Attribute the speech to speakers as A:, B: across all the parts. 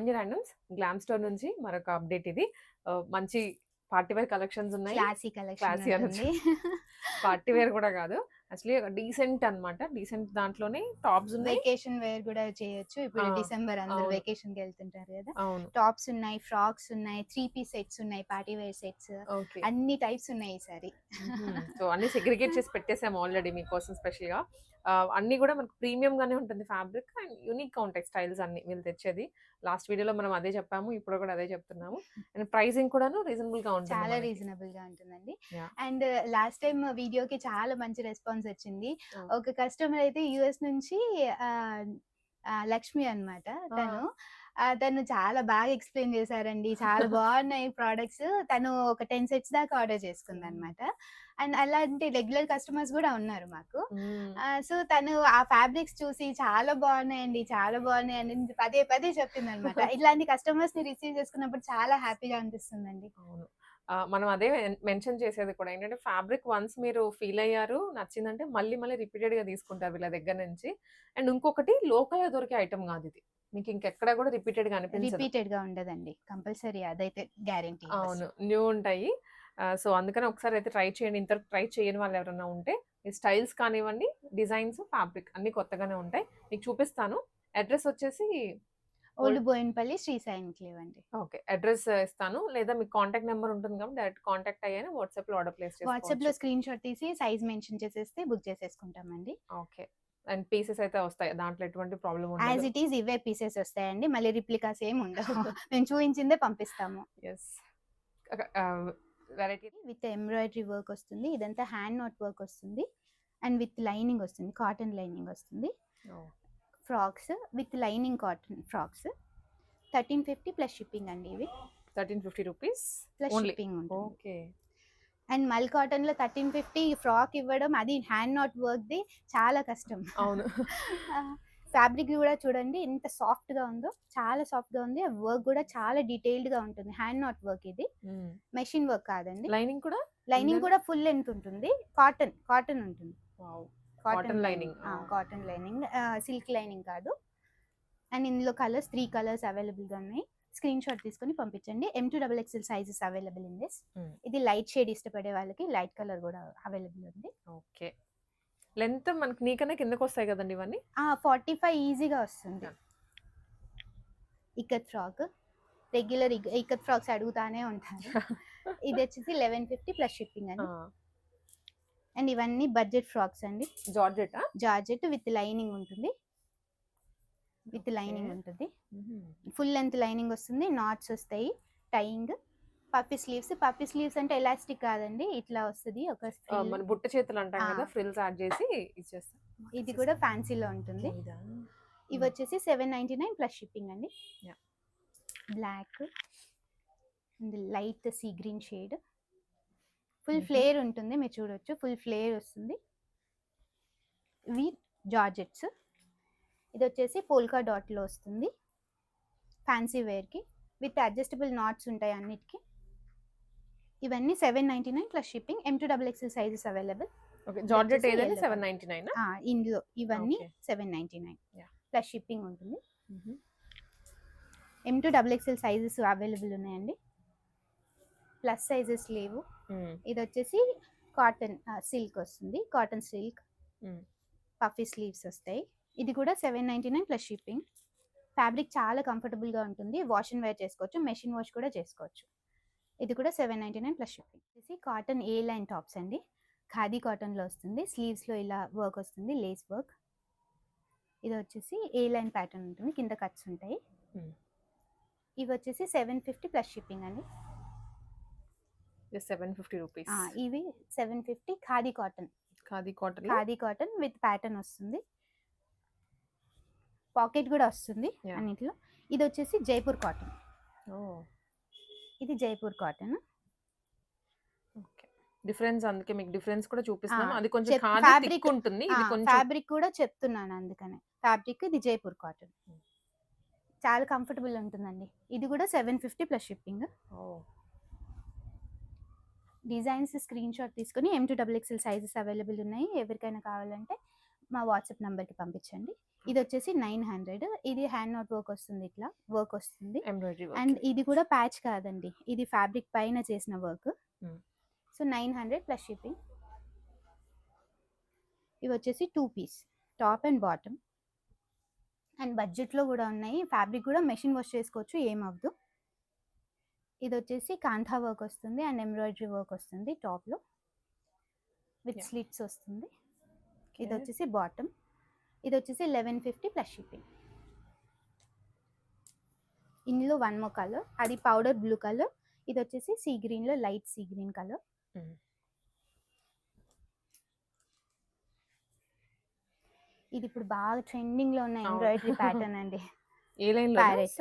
A: Lavanya randoms glam store నుంచి మరొక update ఇది. మంచి పార్టీ వేర్ కలెక్షన్స్ ఉన్నాయి.
B: క్లాసీ కలెక్షన్
A: క్లాసీ అనొచ్చు.
B: ఉంటుంది.
A: పార్టీ వేర్ కూడా కాదు. యాక్చువల్లీ డీసెంట్ అన్నమాట. డీసెంట్ దాంట్లోనే టాప్స్ ఉన్నాయి.
B: వెకేషన్ వేర్ కూడా చేయొచ్చు. ఇప్పుడు
A: ఆ!
B: డిసెంబర్ అందరూ
A: అవును.
B: వెకేషన్‌కి వెళ్తుంటారు కదా!
A: అవును.
B: టాప్స్ ఉన్నాయి, ఫ్రాక్స్ ఉన్నాయి, 3 పీస్ సెట్స్ ఉన్నాయి, పార్టీ వేర్ సెట్స్
A: ఓకే.
B: అన్ని టైప్స్ ఉన్నాయి ఈసారి.
A: సో, అన్నీ సెగ్రిగేట్ చేసి పెట్టేసాము ఆల్రెడీ మీకోసం స్పెషల్‌గా. అన్నీ కూడా మనకు ప్రీమియం గానే ఉంటుంది ఫ్యాబ్రిక్ అండ్ యూనిక్‌గా ఉంటాయి స్టైల్స్ అన్నీ వీళ్ళు తెచ్చేది. లాస్ట్ వీడియోలో మనం అదే చెప్పాము. ఇప్పుడు కూడా అదే చెప్తున్నాము. అండ్ ప్రైసింగ్ కూడాను రీజనబుల్‌గా ఉంటుంది
B: చాలా
A: మనకి.
B: రీజనబుల్‌గా ఉంటుందండి.
A: యాహ్!
B: అండ్ లాస్ట్ టైమ్ వీడియోకి చాలా మంచి రెస్పాన్స్ వచ్చింది.
A: ఆ!
B: ఒక కస్టమర్ అయితే యూఎస్ నుంచి ఆహ్, లక్ష్మి అన్నమాట తను.
A: ఆ!
B: తను చాలా బాగా ఎక్స్‌ప్లెయిన్ చేశారండి. చాలా బాగున్నాయి ప్రొడక్ట్స్. తను ఒక 10 సెట్స్ దాకా ఆర్డర్ చేసుకుందన్నమాట. అండ్ అలాంటి రెగ్యులర్ కస్టమర్స్ కూడా ఉన్నారు మాకు.
A: హ్మ్.
B: సో, తను ఆ ఫ్యాబ్రిక్స్ చూసి చాలా బాగున్నాయండి, చాలా బాగున్నాయండి పదే పదే చెప్తుందన్నమాట. ఇలాంటి కస్టమర్స్‌ని రిసీవ్ చేసుకున్నప్పుడు చాలా హ్యాపీగా అనిపిస్తుందండి.
A: అవును. మనం అదే మెన్షన్ చేసేది కూడా ఏంటంటే ఫ్యాబ్రిక్ వన్స్ మీరు ఫీల్ అయ్యారు, నచ్చిందంటే మళ్ళీ మళ్ళీ రిపీటెడ్‌గా తీసుకుంటారు వీళ్ళ దగ్గర నుంచి. అండ్ ఇంకొకటి లోకల్‌గా దొరికే ఐటెమ్ కాదిది. మీకు ఇంకెక్కడ కూడా రిపీటెడ్‌గా అనిపించదు.
B: రిపీటెడ్‌గా ఉండదండి. కంపల్సరీ అదైతే గ్యారంటీ
A: అవును. న్యూ ఉంటాయి. సో, అందుకని ఒకసారి అయితే ట్రై చేయండి. ఇంతవరకు ట్రై చేయని వాళ్ళు ఎవరైనా ఉంటే ఈ స్టైల్స్ కానివ్వండి, డిజైన్స్, ఫ్యాబ్రిక్ అన్నీ కొత్తగానే ఉంటాయి. మీకు చూపిస్తాను. అడ్రెస్ వచ్చేసి
B: ఓల్డ్ బోయినపల్లి శ్రీ సాయి ఎన్‌క్లేవ్ అండి.
A: ఓకే. అడ్రెస్ ఇస్తాను. లేదా మీకు కాంటాక్ట్ నంబర్ ఉంటుంది కాబట్టి డైరెక్ట్ కాంటాక్ట్ అయ్యాను వాట్సాప్‌లో ఆర్డర్ ప్లేస్
B: వాట్సాప్‌లో
A: చేసుకోవచ్చు.
B: స్క్రీన్ షాట్ తీసి సైజ్ మెన్షన్ చేసేస్తే బుక్ చేసేసుకుంటామండి.
A: ఓకే. అండ్ పీసెస్ అయితే వస్తాయి. దాంట్లో ఎటువంటి ప్రాబ్లమ్
B: యాజ్
A: ఉండదు.
B: ఇట్ ఈజ్ ఇవే పీసెస్ వస్తాయండి. మళ్ళీ రిప్లికాస్ ఏమి ఉండవు. మేము చూయించిందే పంపిస్తాము.
A: Yes. Variety
B: with embroidery work వస్తుంది. ఇదంతా హ్యాండ్ నాట్ వర్క్ వస్తుంది. అండ్ విత్ లైనింగ్ వస్తుంది. కాటన్ లైనింగ్ వస్తుంది.
A: Oh!
B: Frocks with lining cotton frocks. 1350 plus shipping అండి ఇవి.
A: ₹1350
B: ప్లస్
A: ఓన్లీ.
B: షిప్పింగ్ ఉంటుంది.
A: ఓకే.
B: అండ్ మల్ కాటన్‌లో 1350 ఫ్రాక్ ఇవ్వడం అది హ్యాండ్ నాట్ వర్క్‌ది చాలా కష్టం.
A: అవును.
B: ఫ్యాబ్రిక్ కూడా చూడండి ఎంత సాఫ్ట్‌గా ఉందో. చాలా సాఫ్ట్‌గా ఉంది. వర్క్ కూడా చాలా డీటెయిల్డ్‌గా ఉంటుంది. హ్యాండ్ నాట్ వర్క్ ఇది.
A: హ్మ్.
B: మెషిన్ వర్క్ కాదండి.
A: లైనింగ్ కూడా
B: లైనింగ్
A: ఉందా?
B: కూడా ఫుల్ లెంగ్త్ ఉంటుంది. కాటన్ ఉంటుంది.
A: Wow!
B: Cotton
A: lining. Oh!
B: Cotton lining. Silk lining కాదు. అండ్ ఇందులో కలర్స్ 3 కలర్స్ అవైలబుల్‌గా ఉన్నాయి. స్క్రీన్ షాట్ తీసుకొని పంపించండి. M2 XXL sizes available in this.
A: Hmm.
B: ఇది లైట్ షేడ్ ఇష్టపడే వాళ్ళకి లైట్ కలర్ కూడా అవైలబుల్ ఉంది.
A: ఓకే. లెంత్ మనకి నీకన్నా కిందకొస్తాయి కదండీ ఇవన్నీ?
B: 45 ఈజీగా వస్తుంది.
A: Yeah!
B: Ikat frock. Regular ikat frocks అడుగుతానే ఉంటారు. ఇది వచ్చేసి 1150 ప్లస్ షిప్పింగ్ అండి.
A: ఆ!
B: అండ్ ఇవన్నీ బడ్జెట్ ఫ్రాక్స్ అండి.
A: జార్జెట్టా?
B: జార్జెట్ విత్ లైనింగ్ ఉంటుంది. With
A: okay.
B: లైనింగ్ ఉంటుంది.
A: హుహు.
B: ఫుల్ లెంత్ లైనింగ్ వస్తుంది. నాట్స్ వస్తాయి. టైయింగ్. పఫీ స్లీవ్స్ అంటే ఎలాస్టిక్ కాదండి. ఇట్లా వస్తది ఒక ఫ్రిల్.
A: మన బుట్ట చేతులు అంటాం
B: ఆ!
A: కదా! ఫ్రిల్స్ యాడ్ చేసి ఇచ్చేస్తాం.
B: ఇది కూడా ఫ్యాన్సీలో ఉంటుంది.
A: ఇదా?
B: ఇవి వచ్చేసి 799 ప్లస్ షిప్పింగ్ అండి.
A: Yeah!
B: Black light sea green shade. Full
A: హుహు.
B: ఫ్లేర్ ఉంటుంది. మీరు చూడొచ్చు. ఫుల్ ఫ్లేర్ వస్తుంది. ఇవి జార్జెట్స్. ఇది వచ్చేసి పోల్కా డాట్‌లో వస్తుంది. ఫ్యాన్సీ వేర్‌కి విత్ అడ్జస్టబుల్ నాట్స్ ఉంటాయి అన్నిటికి. ఇవన్నీ 799 plus shipping. M2 XXL sizes available.
A: Okay. Georgette
B: వచ్చేసి
A: ఏదైనా
B: yellow colour.
A: 799
B: ఇందులో ఇవన్నీ
A: ఓకే.
B: 799
A: యాహ్!
B: ప్లస్ షిప్పింగ్ ఉంటుంది.
A: హుహు.
B: M2 XXL సైజెస్ అవైలబుల్ ఉన్నాయండి. ప్లస్ సైజెస్ లేవు.
A: హ్మ్.
B: ఇది వచ్చేసి కాటన్ సిల్క్ వస్తుంది. కాటన్ సిల్క్
A: హ్మ్.
B: పఫీ స్లీవ్స్ వస్తాయి. ఇది కూడా 799 ప్లస్ షిప్పింగ్. ఫ్యాబ్రిక్ చాలా కంఫర్టబుల్‌గా ఉంటుంది. వాష్ అండ్ వేర్ చేసుకోవచ్చు. మెషిన్ వాష్ కూడా చేసుకోవచ్చు. ఇది కూడా 799 ప్లస్ షిప్పింగ్. ఇది కాటన్ ఏ లైన్ టాప్స్ అండి. ఖాదీ కాటన్‌లో వస్తుంది. స్లీవ్స్‌లో ఇలా వర్క్ వస్తుంది. Lace work. ఇది వచ్చేసి ఏ లైన్ ప్యాటర్న్ ఉంటుంది. కింద కట్స్ ఉంటాయి.
A: హ్మ్.
B: ఇవి వచ్చేసి 750 ప్లస్ షిప్పింగ్ అండి.
A: జస్ట్ ₹750.
B: ఇవి 750 ఖాదీ కాటన్.
A: ఖాదీ కాటన్‌లో
B: ఖాదీ కాటన్ విత్ ప్యాటర్న్ వస్తుంది. పాకెట్ కూడా వస్తుంది
A: యాహ్!
B: అన్నిట్లో. ఇది వచ్చేసి జైపూర్ కాటన్.
A: ఓహ్!
B: ఇది జైపూర్ కాటన్.
A: ఓకే. డిఫరెన్స్ అందుకే మీకు డిఫరెన్స్ కూడా
B: ఆ!
A: చూపిస్తున్నాము. అది కొంచెం ఖాదీ
B: ఫ్యాబ్రిక్
A: థిక్ ఉంటుంది. ఇది కొంచెం
B: ఫ్యాబ్రిక్ కూడా చెప్తున్నాను అందుకనే. ఫ్యాబ్రిక్ ఇది జైపూర్ కాటన్. చాలా కంఫర్టబుల్ ఉంటుందండి. ఇది కూడా 750 ప్లస్ షిప్పింగ్.
A: ఓహ్!
B: డిజైన్స్ స్క్రీన్ షాట్ తీసుకొని M2 XXL సైజెస్ అవైలబుల్ ఉన్నాయి. ఎవరికైనా కావాలంటే మా వాట్సాప్ నంబర్‌కి పంపించండి. ఇది వచ్చేసి 900. ఇది హ్యాండ్ నాట్ వర్క్ వస్తుంది, ఇట్లా వర్క్ వస్తుంది.
A: Embroidery
B: and
A: work.
B: ఇది కూడా ప్యాచ్ కాదండి, ఇది ఫ్యాబ్రిక్ పైన చేసిన work.
A: Hmm.
B: So 900 plus shipping. ఇవి వచ్చేసి 2 piece, top and bottom. And బడ్జెట్లో కూడా ఉన్నాయి. ఫ్యాబ్రిక్ కూడా మెషిన్ వాష్ చేసుకోవచ్చు, ఏమవ్వదు. ఇది వచ్చేసి కాంతా వర్క్ వస్తుంది అండ్ ఎంబ్రాయిడరీ వర్క్ వస్తుంది టాప్లో విత్
A: Yeah.
B: స్లిట్స్ వస్తుంది. ఇది
A: Okay.
B: వచ్చేసి బాటమ్. ఇది వచ్చేసి 1150 ప్లస్ షిప్పింగ్. ఇందులో వన్ మోర్ కలర్, అది పౌడర్ బ్లూ కలర్. ఇది వచ్చేసి సీ గ్రీన్లో light sea green colour.
A: Hmm.
B: ఇది ఇప్పుడు బాగా ట్రెండింగ్లో ఉన్న
A: అవును.
B: ఎంబ్రాయిడరీ ప్యాటర్న్ అండి.
A: A line
B: parrot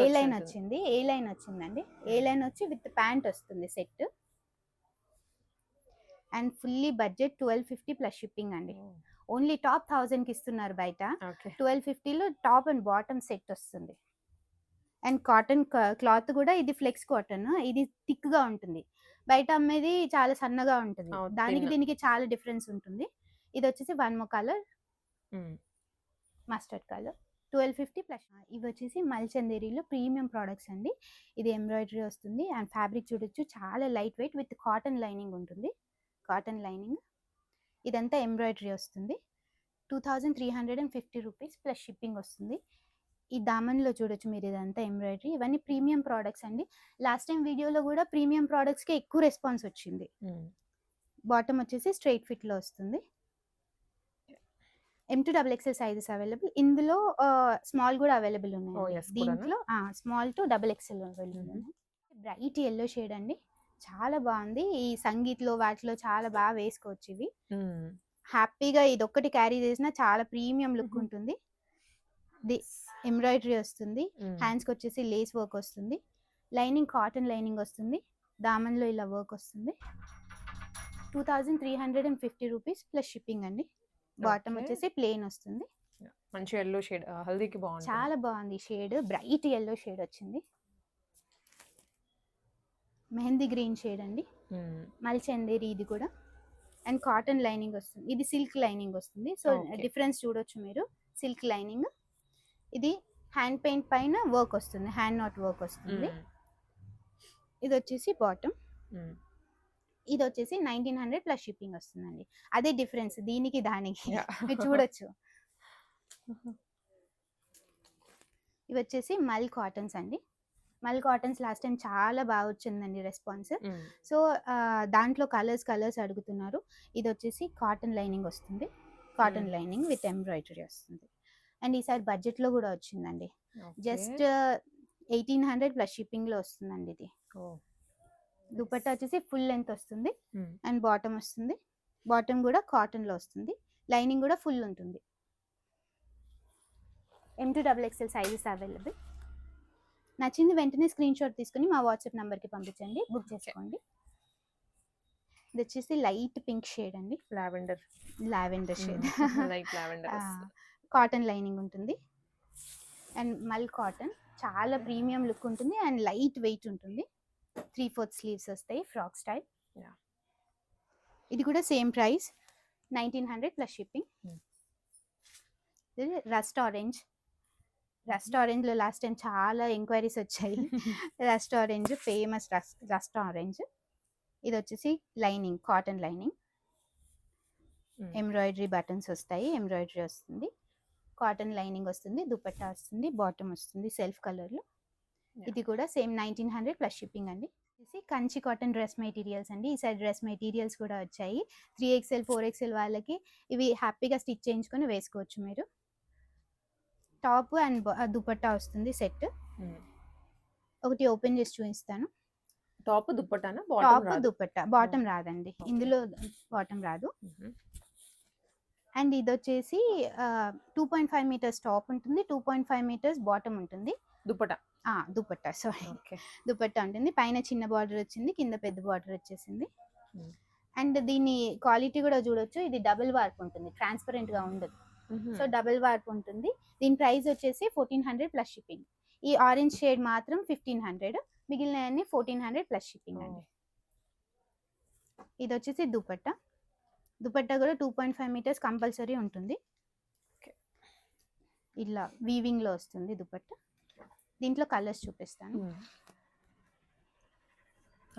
B: A line
A: వచ్చింది.
B: వచ్చింది, ఏ లైన్ వచ్చిందండి. ఏ లైన్ వచ్చి విత్ ప్యాంట్ వస్తుంది set. And fully budget 1250 plus shipping అండి. ఓన్లీ టాప్ 1000కి ఇస్తున్నారు బయట.
A: ఓకే.
B: 1250లో టాప్ అండ్ బాటమ్ సెట్ వస్తుంది. అండ్ కాటన్ క్లాత్ కూడా ఇది ఫ్లెక్స్ కాటన్, ఇది థిక్ గా ఉంటుంది. బయట అమ్మేది చాలా సన్నగా ఉంటుంది,
A: అవును,
B: దానికి
A: thin.
B: దీనికి చాలా డిఫరెన్స్ ఉంటుంది. ఇది వచ్చేసి one more colour, mustard colour. 1250 plus. ఇవి వచ్చేసి మల్చందేరీలో ప్రీమియం ప్రోడక్ట్స్ అండి. ఇది ఎంబ్రాయిడరీ వస్తుంది అండ్ ఫ్యాబ్రిక్ చూడొచ్చు, చాలా light weight with cotton lining ఉంటుంది. కాటన్ లైనింగ్, ఇదంతా ఎంబ్రాయిడరీ వస్తుంది. 2350 రూపీస్ ప్లస్ షిప్పింగ్ వస్తుంది. ఈ దామన్లో చూడొచ్చు మీరు, ఇదంతా ఎంబ్రాయిడరీ. ఇవన్నీ ప్రీమియం ప్రోడక్ట్స్ అండి. లాస్ట్ టైం వీడియోలో కూడా ప్రీమియం ప్రోడక్ట్స్కి ఎక్కువ రెస్పాన్స్ వచ్చింది. బాటమ్ వచ్చేసి స్ట్రైట్ ఫిట్లో వస్తుంది. M2XXL sizes available. ఇందులో స్మాల్ కూడా అవైలబుల్ ఉన్నాయి.
A: yes,
B: దీంట్లో స్మాల్ టు XXL అవైలబుల్ ఉన్నాయి. బ్రైట్ ఎల్లో షేడ్ అండి, చాలా బాగుంది. ఈ సంగీత్లో వాటిలో చాలా బాగా వేసుకోవచ్చు ఇవి. హ్యాపీగా ఇది ఒక్కటి క్యారీ చేసినా చాలా ప్రీమియం లుక్ ఉంటుంది. ఎంబ్రాయిడరీ వస్తుంది, హ్యాండ్స్కి వచ్చేసి లేస్ వర్క్ వస్తుంది, లైనింగ్ కాటన్ లైనింగ్ వస్తుంది, దామన్లో ఇలా వర్క్ వస్తుంది. 2350 రూపీస్ ప్లస్ షిప్పింగ్ అండి. Bottom
A: Okay.
B: వచ్చేసి ప్లెయిన్ వస్తుంది.
A: మంచి ఎల్లో షేడ్, హల్దీకి బాగుంటుంది.
B: చాలా బాగుంది షేడ్, బ్రైట్ ఎల్లో షేడ్ వచ్చింది. మెహందీ గ్రీన్ షేడ్ అండి, మల్చందేరి ఇది కూడా. అండ్ కాటన్ లైనింగ్ వస్తుంది, ఇది సిల్క్ లైనింగ్ వస్తుంది. So
A: Okay.
B: డిఫరెన్స్ చూడొచ్చు మీరు, సిల్క్ లైనింగ్. ఇది హ్యాండ్ పెయింట్ పైన వర్క్ వస్తుంది, హ్యాండ్ నాట్ వర్క్ వస్తుంది. ఇది వచ్చేసి బాటమ్. ఇది వచ్చేసి 1900 ప్లస్ షిప్పింగ్ వస్తుందండి. అదే డిఫరెన్స్ దీనికి దానికి. మీరు చూడొచ్చు. ఇవి వచ్చేసి మల్ కాటన్స్ అండి. మల్ కాటన్స్ లాస్ట్ టైం చాలా బాగా వచ్చిందండి రెస్పాన్స్. సో దాంట్లో కలర్స్ అడుగుతున్నారు. ఇది వచ్చేసి కాటన్ లైనింగ్ వస్తుంది, కాటన్ లైనింగ్ విత్ ఎంబ్రాయిడరీ వస్తుంది. అండ్ ఈసారి బడ్జెట్లో కూడా వచ్చిందండి. జస్ట్ 1800 ప్లస్ షిప్పింగ్లో వస్తుందండి ఇది. దుపట్టా వచ్చేసి ఫుల్ లెంత్ వస్తుంది అండ్ బాటమ్ వస్తుంది. బాటమ్ కూడా కాటన్లో వస్తుంది, లైనింగ్ కూడా ఫుల్ ఉంటుంది. M2XXL sizes available. నచ్చింది వెంటనే స్క్రీన్ షాట్ తీసుకుని మా వాట్సాప్ నెంబర్కి పంపించండి, బుక్ చేసుకోండి. ఇది వచ్చేసి లైట్ పింక్ షేడ్ అండి, lavender shade.
A: Light lavender.
B: Cotton lining ఉంటుంది అండ్ మల్ కాటన్, చాలా ప్రీమియం లుక్ ఉంటుంది అండ్ లైట్ వెయిట్ ఉంటుంది. 3/4 స్లీవ్స్ వస్తాయి, ఫ్రాక్ స్టైల్. ఇది కూడా సేమ్ ప్రైస్ 1900 ప్లస్ షిప్పింగ్. ఇది రస్ట్ ఆరెంజ్లో లాస్ట్ టైం చాలా ఎంక్వైరీస్ వచ్చాయి. Rust orange famous, rust orange. ఇది వచ్చేసి lining cotton lining, embroidery buttons వస్తాయి, ఎంబ్రాయిడరీ వస్తుంది, కాటన్ లైనింగ్ వస్తుంది, దుపట్టా వస్తుంది, బాటమ్ వస్తుంది సెల్ఫ్ కలర్లో. ఇది కూడా సేమ్ 1900 ప్లస్ షిప్పింగ్ అండి. కంచి కాటన్ డ్రెస్ మెటీరియల్స్ అండి. ఈసారి డ్రెస్ మెటీరియల్స్ కూడా వచ్చాయి. 3XL 4XL వాళ్ళకి ఇవి హ్యాపీగా స్టిచ్ చేయించుకొని వేసుకోవచ్చు మీరు. టాప్ అండ్ దుపట్టా వస్తుంది సెట్. ఒకటి ఓపెన్ చేసి చూపిస్తాను.
A: టాప్ దుపట్టానా?
B: టాప్ దుపట్టా, బాటమ్ రాదండి ఇందులో, బాటమ్ రాదు. అండ్ ఇది వచ్చేసి 2.5 మీటర్స్ టాప్ ఉంటుంది, 2.5 మీటర్స్ బాటమ్ ఉంటుంది. దుపట్టా సారీ, దుపట్టా ఉంటుంది. పైన చిన్న బార్డర్ వచ్చింది, కింద పెద్ద బార్డర్ వచ్చేసింది. అండ్ దీని క్వాలిటీ కూడా చూడొచ్చు, ఇది డబుల్ వార్ప్ ఉంటుంది, ట్రాన్స్పరెంట్ గా ఉండదు. సో డబుల్ వార్ప్ ఉంటుంది. దీని ప్రైస్ వచ్చేసి 1400 ప్లస్ షిప్పింగ్. ఈ ఆరెంజ్ షేడ్ మాత్రం 1500, మిగిలిన 1400 ప్లస్ షిప్పింగ్ అండి. ఇది వచ్చేసి దుపట్టా కూడా 2.5 మీటర్స్ కంపల్సరీ ఉంటుంది. ఇలా వీవింగ్ లో వస్తుంది దుపట్టా. దీంట్లో కలర్స్ చూపిస్తాను.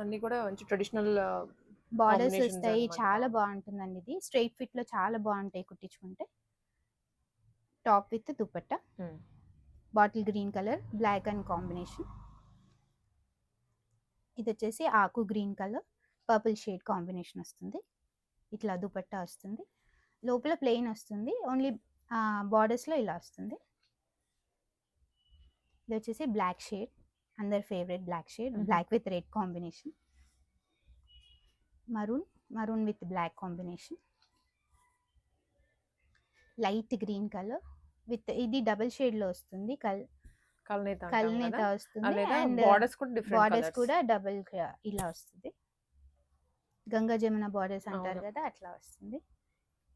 A: అన్ని కూడా మంచి ట్రెడిషనల్
B: బార్డర్స్
A: combinations
B: వస్తాయి,
A: అన్నమాట.
B: చాలా బాగుంటుందండి. ఇది స్ట్రైట్ ఫిట్ లో చాలా బాగుంటాయి కుట్టించుకుంటే. Top with dupatta, bottle green colour, black and combination. ఇది వచ్చేసి ఆకు green colour, purple shade combination వస్తుంది. ఇట్లా దుపట్టా వస్తుంది, లోపల ప్లెయిన్ వస్తుంది, ఓన్లీ బార్డర్స్లో ఇలా వస్తుంది. ఇది వచ్చేసి బ్లాక్ షేడ్, అందరి favourite black shade, black with red combination. Maroon with black combination. Light green colour with ఇది డబుల్ షేడ్ లో వస్తుంది, కల్నేత వస్తుంది. అండ్ బార్డర్స్ కూడా డబుల్ ఇలా వస్తుంది, గంగా జమున బార్డర్స్ అంటారు కదా అట్లా వస్తుంది.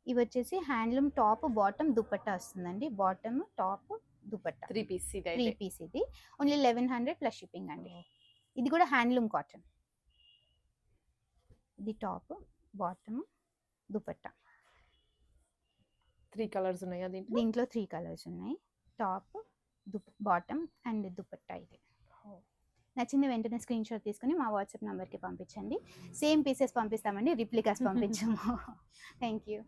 B: ఇవి వచ్చేసి హ్యాండ్లూమ్ టాప్ బాటమ్ దుపట్టా వస్తుందండి. బాటమ్ టాప్ దుపట్టా
A: 3 పీస్
B: ఇది ఓన్లీ 1100 ప్లస్ షిప్పింగ్ అండి. ఇది కూడా హ్యాండ్లూమ్ కాటన్. ఇది టాప్ బాటమ్ దుపట్టా.
A: 3 కలర్స్ ఉన్నాయా
B: దీంట్లో 3 కలర్స్ ఉన్నాయి, టాప్ బాటమ్ అండ్ దుపట్టా. ఇది నచ్చింది వెంటనే స్క్రీన్ షాట్ తీసుకుని మా వాట్సాప్ నెంబర్కి పంపించండి. సేమ్ పీసెస్ పంపిస్తామండి, రిప్లికాస్ పంపించాము. Thank you.